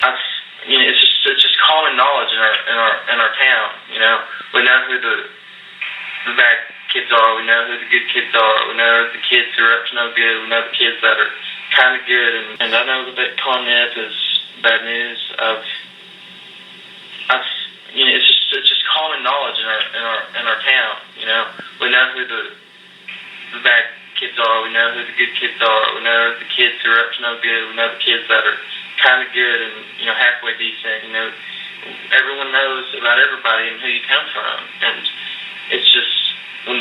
I've, it's just common knowledge in our town. We know who the bad kids are. We know who the good kids are. We know the kids who are up to no good. We know the kids that are kind of good. And I know that con Nipp is bad news. It's just common knowledge in our town. We know who the bad kids are. We know who the good kids are. We know the kids who are up to no good. We know the kids that are kind of good and halfway decent. Everyone knows about everybody and who you come from, and it's just when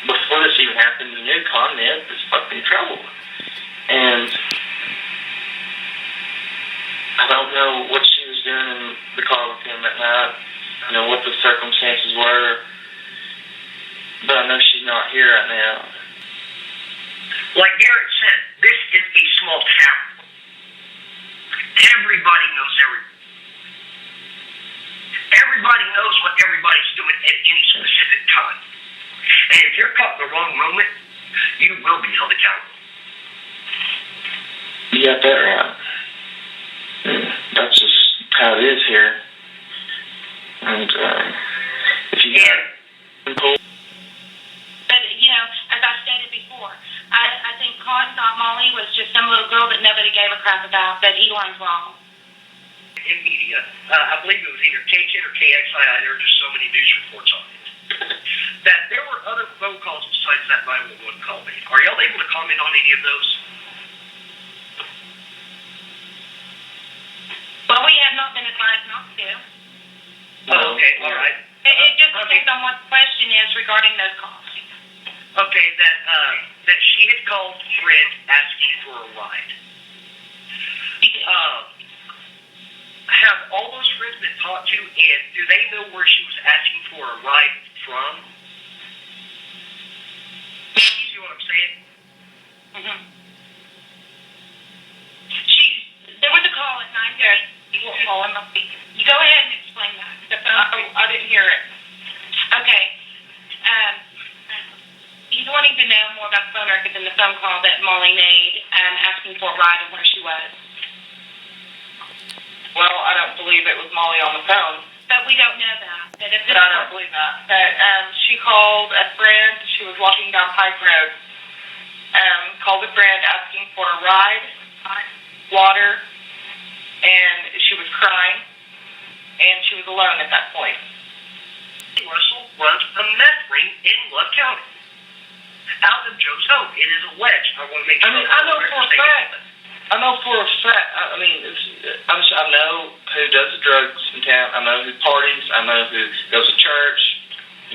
before this even happened, you knew con Nipp is fucking trouble, and I don't know what she was doing in the car with him that night. What the circumstances were, but I know she's not here right now. Like Garrett said, this is a small town. Everybody knows everybody knows what everybody's doing at any specific time. And if you're caught in the wrong moment, you will be held accountable. You got that right. That's just how it is here. And if you got But as I stated before, I think Con thought Molly was just some little girl that nobody gave a crap about, that he learned wrong. In media, I believe it was either K10 or KXII, there were just so many news reports on it, that there were other phone calls besides that 911 call. Are y'all able to comment on any of those? Well, we have not been advised not to. Oh, okay, all right. It just depends on what the question is regarding those calls. Okay, that she had called a friend asking for a ride. Have all those friends been talked to, and do they know where she was asking for a ride from? You see what I'm saying? Mm-hmm. There was a call at 9:30. You go ahead and explain that. The phone. I didn't hear it. Okay. He's wanting to know more about the phone records and the phone call that Molly made, asking for a ride and where she was. Well, I don't believe it was Molly on the phone. But we don't know that. But I don't believe that. But she called a friend. She was walking down Pike Road. Called a friend asking for a ride, water, and she was crying. And she was alone at that point. Russell runs a meth ring in Love County. Out of Joe's home. It is alleged. I want to make sure. I know for a fact. I know who does the drugs in town. I know who parties. I know who goes to church.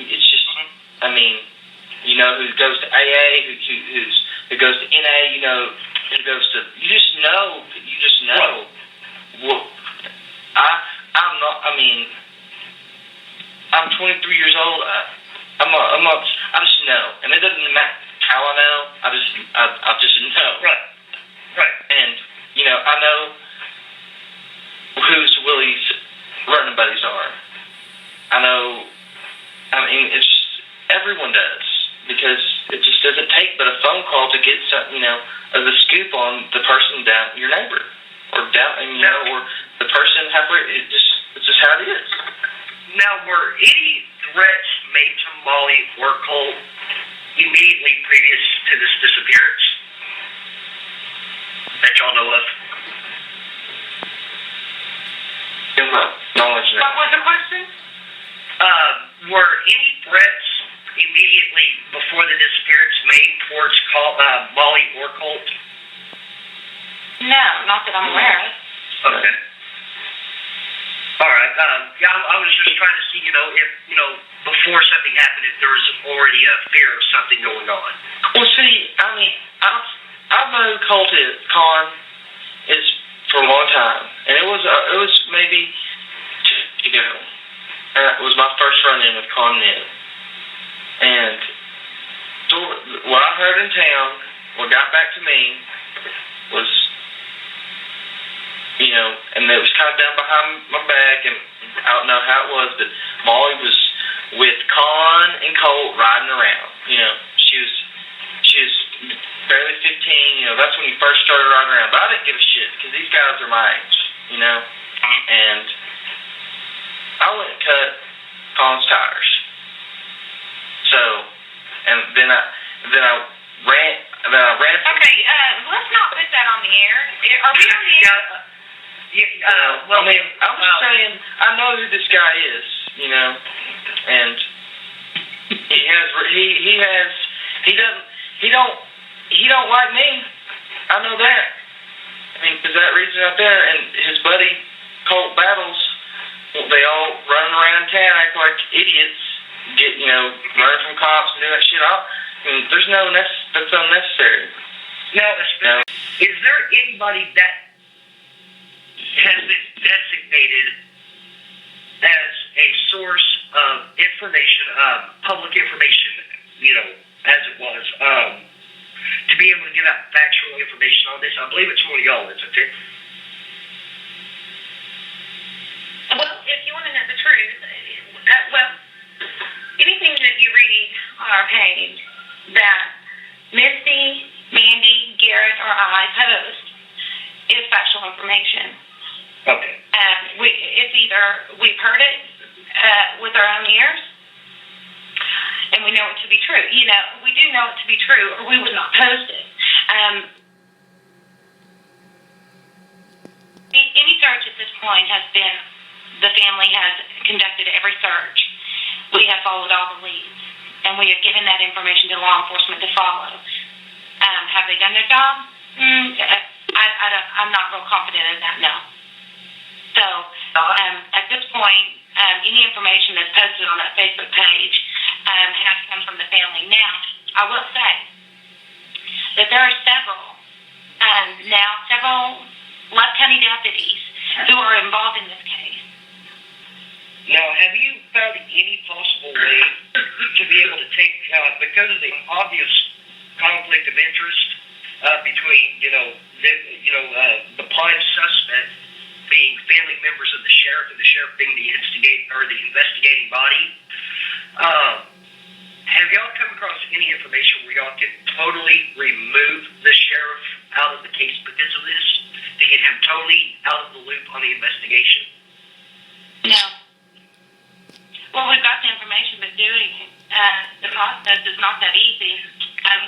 It's just, you know who goes to AA, who goes to NA. Who goes to. You just know. Well, I'm 23 years old. I just know, and it doesn't matter how I know. I just know. Right. And I know who's Willie's running buddies are. It's everyone does, because it just doesn't take but a phone call to get something, the scoop on the person down your neighbor, or or the person halfway. It's just how it is. Now, were any threats made to Molly or Colt immediately previous to this disappearance that y'all know of? What was the question? Were any threats immediately before the disappearance made towards Molly or Colt? No, not that I'm aware of. Okay. All right. I was just trying to see, if, before something happened, if there was already a fear of something going on. Well, see, I've known Con is for a long time, and it was maybe 2 years ago. It was my first run-in with Con Nipp. And so what I heard in town, what got back to me was, and it was kind of down behind my back, and I don't know how it was, but Molly was with Con and Colt riding around. She was barely 15. That's when you first started riding around. But I didn't give a shit, because these guys are my age. Are we on the air? I mean, I'm just saying, I know who this guy is, you know, and he don't like me. I know that. I mean, because that reason out there, and his buddy Colt Battles, they all running around town acting like idiots, running from cops and doing that shit. There's that's unnecessary. Now, is there anybody that has been designated as a source of information, public information, as it was, to be able to give out factual information on this? I believe it's one of y'all, isn't it? Well, if you want to know the truth, anything that you read on our page that Misty, Mandy, Garrett, or I post is factual information. Okay. It's either we've heard it with our own ears, and we know it to be true. We do know it to be true, or we would not post it. Any search at this point the family has conducted every search. We have followed all the leads, and we have given that information to law enforcement to follow. Have they done their job? I'm not real confident in that, no. So, at this point, any information that's posted on that Facebook page has come from the family. Now, I will say that there are several Love County deputies who are involved in this case. Now, have you found any possible way to be able to take, because of the obvious conflict of interest between, the prime suspect being family members of the sheriff and the sheriff being the investigating body, have y'all come across any information where y'all can totally remove the sheriff out of the case because of this? To get him totally out of the loop on the investigation? No. Well, we've got the information, but doing the process is not that easy.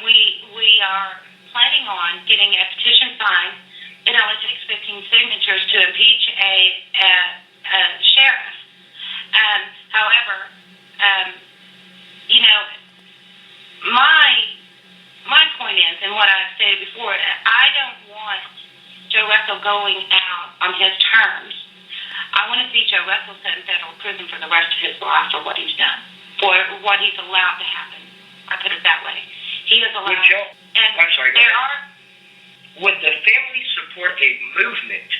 We are planning on getting a petition signed. It only takes 15 signatures to impeach a sheriff. However, my point is, and what I've stated before, I don't want Joe Russell going out on his terms. I want to see Joe Russell set in federal prison for the rest of his life for what he's done, for what he's allowed to happen. I put it that way. He is allowed. Would the family support a movement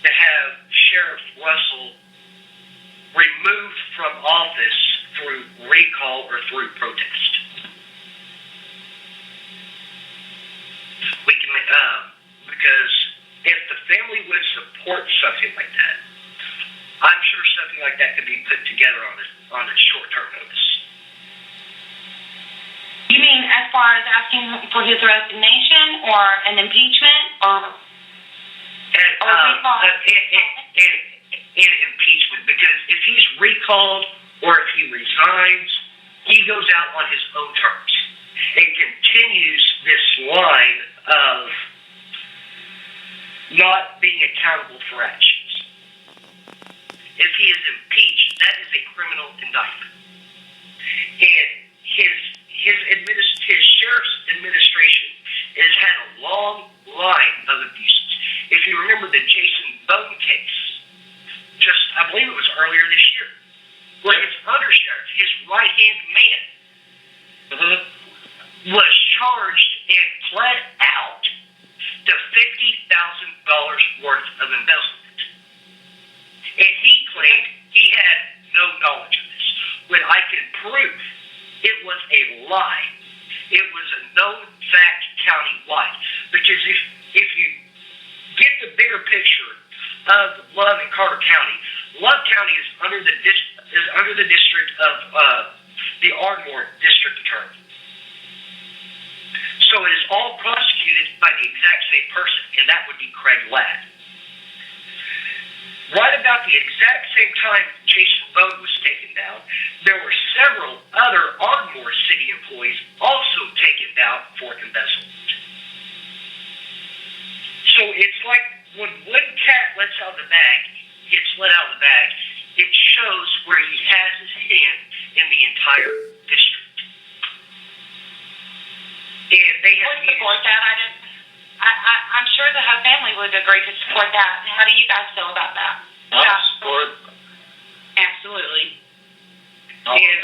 to have Sheriff Russell removed from office through recall or through protest? Because if the family would support something like that, I'm sure something like that could be put together on a short-term notice. You mean as far as asking for his resignation or an impeachment or recall? And impeachment, because if he's recalled or if he resigns, he goes out on his own terms and continues this line of not being accountable for actions. If he is impeached, that is a criminal indictment. And his sheriff's administration has had a long line of abuses. If you remember the Jason Bone case, I believe it was earlier this year, where his undersheriff, his right-hand man, was charged and pled out to $50,000 worth of embezzlement. And he claimed he had no knowledge of this, when I can prove it was a lie. It was a known fact county-wide. Because if you get the bigger picture of Love and Carter County, Love County is under the district of the Ardmore District Attorney. So it is all prosecuted by the exact same person, and that would be Craig Ladd. Right about the exact same time Jason Bone was taken down, there were several other Ardmore City employees also taken down for embezzlement. So it's like when one cat lets out of the bag, gets let out of the bag, it shows where he has his hand in the entire district. And they have would support that. I'm sure that her family would agree to support that. How do you guys feel about that? I'll support. Absolutely. And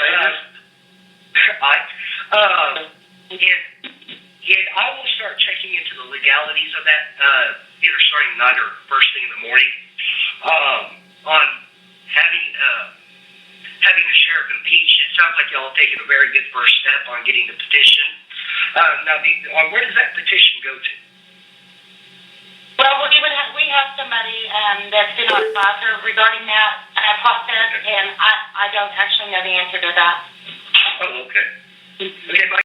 I will start checking into the legalities of that, either starting tonight or first thing in the morning, on having the sheriff impeached. It sounds like y'all have taken a very good first step on getting the petition. Now, where does that petition go to? Well, we have somebody that's been our advisor regarding that process, and I don't actually know the answer to that. Oh, okay. Okay, my